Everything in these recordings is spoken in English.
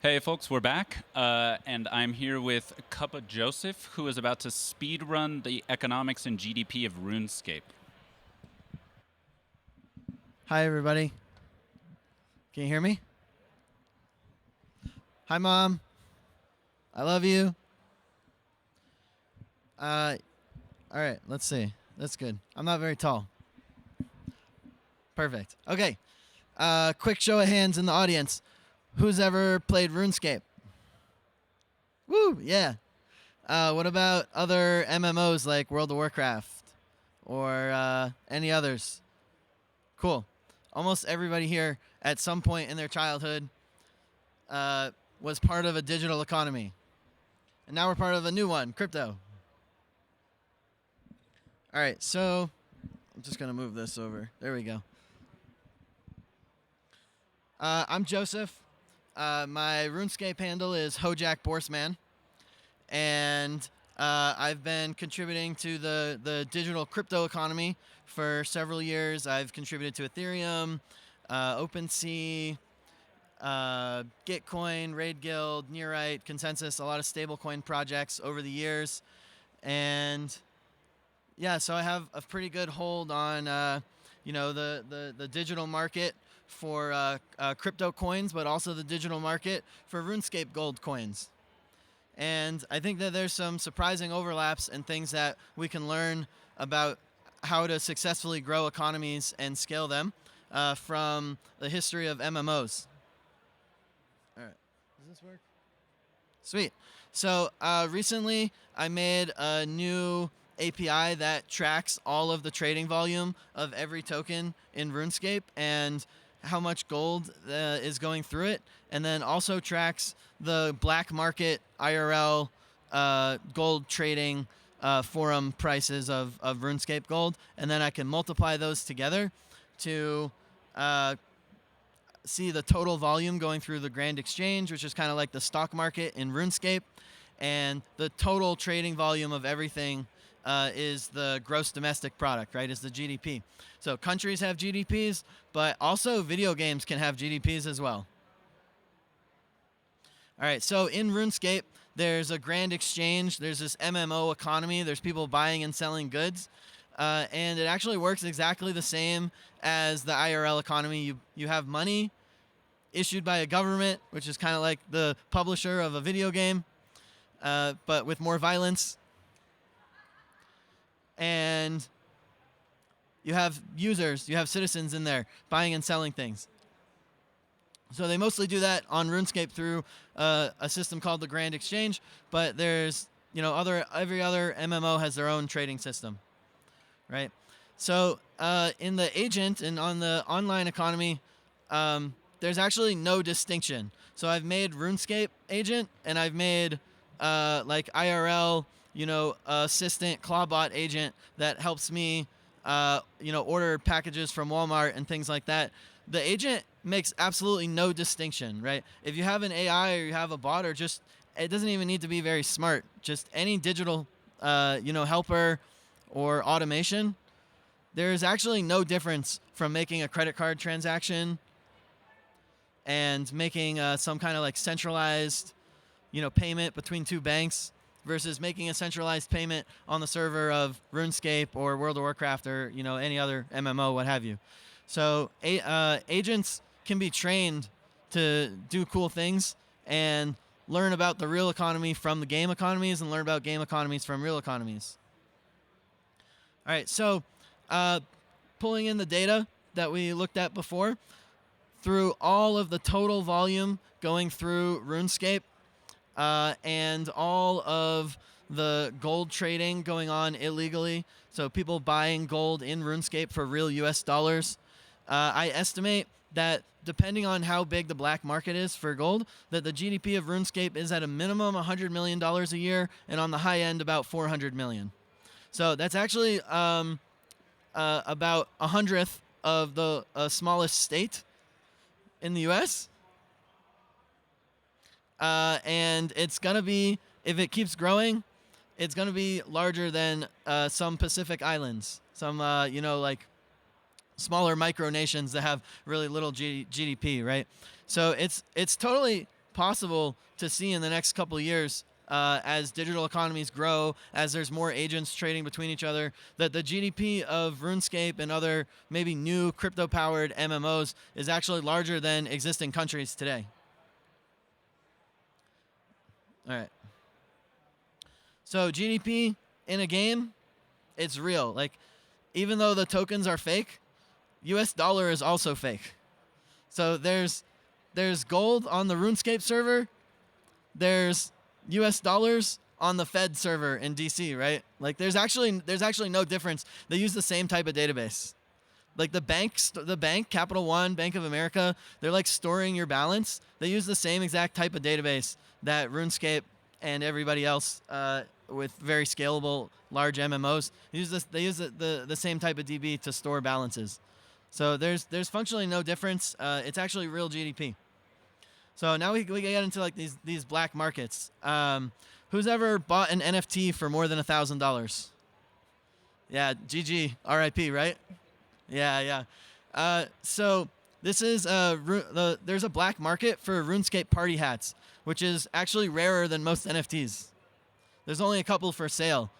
Hey folks, we're back, and I'm here with CupOJoseph, who is about to speedrun the economics and GDP of Runescape. Hi, everybody. Can you hear me? Hi, Mom. I love you. All right, let's see. That's good. I'm not very tall. Perfect. Okay. Quick show of hands in the audience. Who's ever played RuneScape? Woo, yeah. What about other MMOs like World of Warcraft or any others? Cool. Almost everybody here at some point in their childhood was part of a digital economy. And now we're part of a new one, crypto. All right, so I'm just going to move this over. There we go. I'm Joseph. My RuneScape handle is HojackBorsman. And I've been contributing to the digital crypto economy for several years. I've contributed to Ethereum, OpenSea, Gitcoin, Raid Guild, Nerite, Consensus, a lot of stablecoin projects over the years. And yeah, so I have a pretty good hold on the digital market for crypto coins, but also the digital market for RuneScape gold coins. And I think that there's some surprising overlaps and things that we can learn about how to successfully grow economies and scale them from the history of MMOs. All right, does this work? Sweet. So recently I made a new API that tracks all of the trading volume of every token in RuneScape and how much gold is going through it, and then also tracks the black market IRL gold trading forum prices of RuneScape gold, and then I can multiply those together to see the total volume going through the Grand Exchange, which is kind of like the stock market in RuneScape, and the total trading volume of everything is the gross domestic product, right? Is the GDP. So countries have GDPs, but also video games can have GDPs as well. All right, so in RuneScape, there's a Grand Exchange. There's this MMO economy. There's people buying and selling goods. And it actually works exactly the same as the IRL economy. You have money issued by a government, which is kind of like the publisher of a video game, but with more violence. And you have users, you have citizens in there buying and selling things. So they mostly do that on RuneScape through a system called the Grand Exchange, but there's, every other MMO has their own trading system, right? So in the agent and on the online economy, there's actually no distinction. So I've made RuneScape agent and I've made like IRL, assistant Clawbot agent that helps me, order packages from Walmart and things like that. The agent makes absolutely no distinction, right? If you have an AI or you have a bot or just, it doesn't even need to be very smart. Just any digital, helper or automation, there's actually no difference from making a credit card transaction and making some kind of like centralized, payment between two banks versus making a centralized payment on the server of RuneScape or World of Warcraft or any other MMO, what have you. So agents can be trained to do cool things and learn about the real economy from the game economies and learn about game economies from real economies. All right, so pulling in the data that we looked at before through all of the total volume going through RuneScape, and all of the gold trading going on illegally, so people buying gold in RuneScape for real US dollars. I estimate that depending on how big the black market is for gold, that the GDP of RuneScape is at a minimum $100 million a year, and on the high end about $400 million. So that's actually about 1/100th of the smallest state in the US. And it's going to be, if it keeps growing, it's going to be larger than some Pacific islands. Some, like smaller micronations that have really little GDP, right? So it's totally possible to see in the next couple of years, as digital economies grow, as there's more agents trading between each other, that the GDP of RuneScape and other maybe new crypto-powered MMOs is actually larger than existing countries today. All right. So GDP in a game, it's real. Like, even though the tokens are fake, US dollar is also fake. So there's gold on the RuneScape server. There's US dollars on the Fed server in DC, right? Like, there's actually no difference. They use the same type of database. Like the bank, Capital One, Bank of America, they're like storing your balance. They use the same exact type of database that RuneScape and everybody else with very scalable large MMOs use. They use the same type of DB to store balances. So there's functionally no difference. It's actually real GDP. So now we get into like these black markets. Who's ever bought an NFT for more than $1,000? Yeah, GG, RIP, right? Yeah. So this is there's a black market for RuneScape party hats, which is actually rarer than most NFTs. There's only a couple for sale.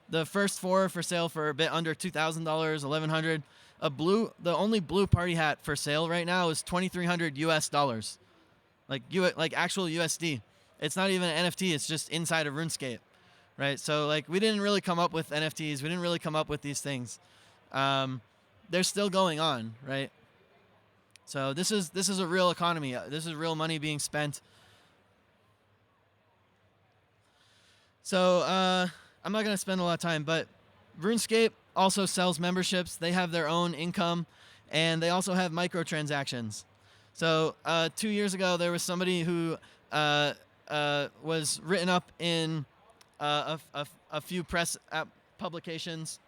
The first 4 are for sale for a bit under $2,000, $1,100. The only blue party hat for sale right now is $2,300 US, like actual USD. It's not even an NFT. It's just inside of RuneScape, right? So like we didn't really come up with NFTs. We didn't really come up with these things. They're still going on, right? So this is a real economy. This is real money being spent. So I'm not gonna spend a lot of time, but RuneScape also sells memberships. They have their own income, and they also have microtransactions. So 2 years ago, there was somebody who was written up in a few press publications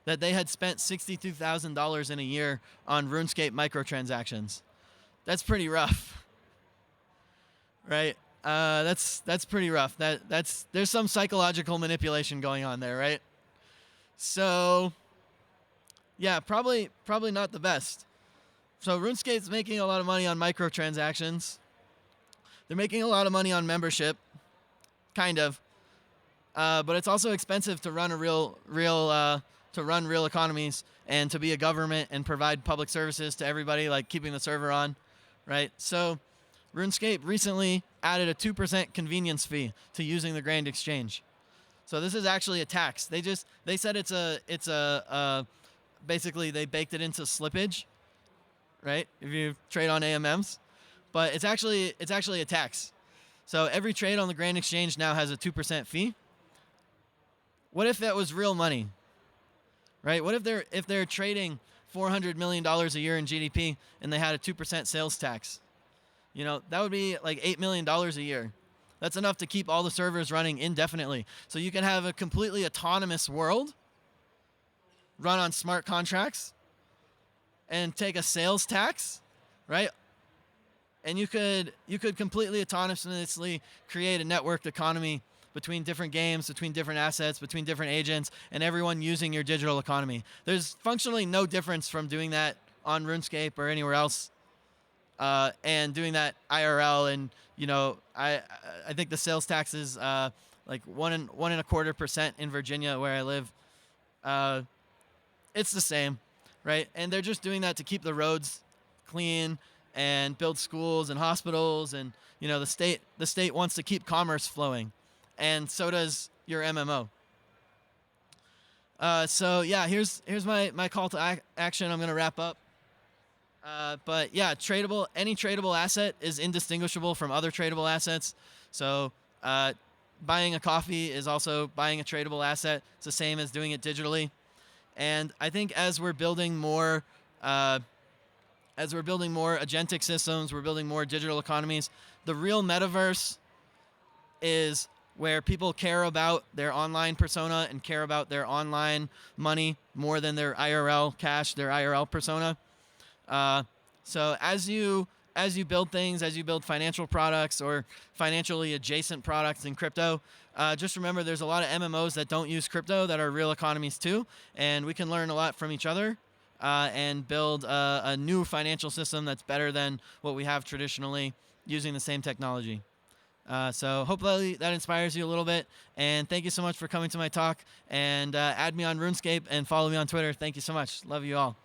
that they had spent $62,000 in a year on RuneScape microtransactions. That's pretty rough, right? That's pretty rough. There's some psychological manipulation going on there, right? So, yeah, probably not the best. So RuneScape's making a lot of money on microtransactions. They're making a lot of money on membership, kind of. But it's also expensive to run real economies and to be a government and provide public services to everybody, like keeping the server on, right? So RuneScape recently added a 2% convenience fee to using the Grand Exchange. So this is actually a tax. They said it's a basically they baked it into slippage, right? If you trade on AMMs, but it's actually a tax. So every trade on the Grand Exchange now has a 2% fee. What if that was real money, right? What if they're trading $400 million a year in GDP and they had a 2% sales tax? You know, that would be like $8 million a year. That's enough to keep all the servers running indefinitely. So you can have a completely autonomous world run on smart contracts and take a sales tax, right? And you could completely autonomously create a networked economy between different games, between different assets, between different agents, and everyone using your digital economy. There's functionally no difference from doing that on RuneScape or anywhere else, and doing that IRL. And you know, I think the sales tax is like 1.25% in Virginia, where I live. It's the same, right? And they're just doing that to keep the roads clean and build schools and hospitals, and you know, the state wants to keep commerce flowing, and so does your MMO. So yeah, here's my call to action. I'm gonna wrap up. But yeah, any tradable asset is indistinguishable from other tradable assets. So buying a coffee is also buying a tradable asset. It's the same as doing it digitally. And I think as we're building more agentic systems, we're building more digital economies, the real metaverse is where people care about their online persona and care about their online money more than their IRL cash, their IRL persona. So as you build things, as you build financial products or financially adjacent products in crypto, just remember there's a lot of MMOs that don't use crypto that are real economies too, and we can learn a lot from each other. and build a new financial system that's better than what we have traditionally using the same technology. So hopefully that inspires you a little bit. And thank you so much for coming to my talk. And add me on RuneScape and follow me on Twitter. Thank you so much. Love you all.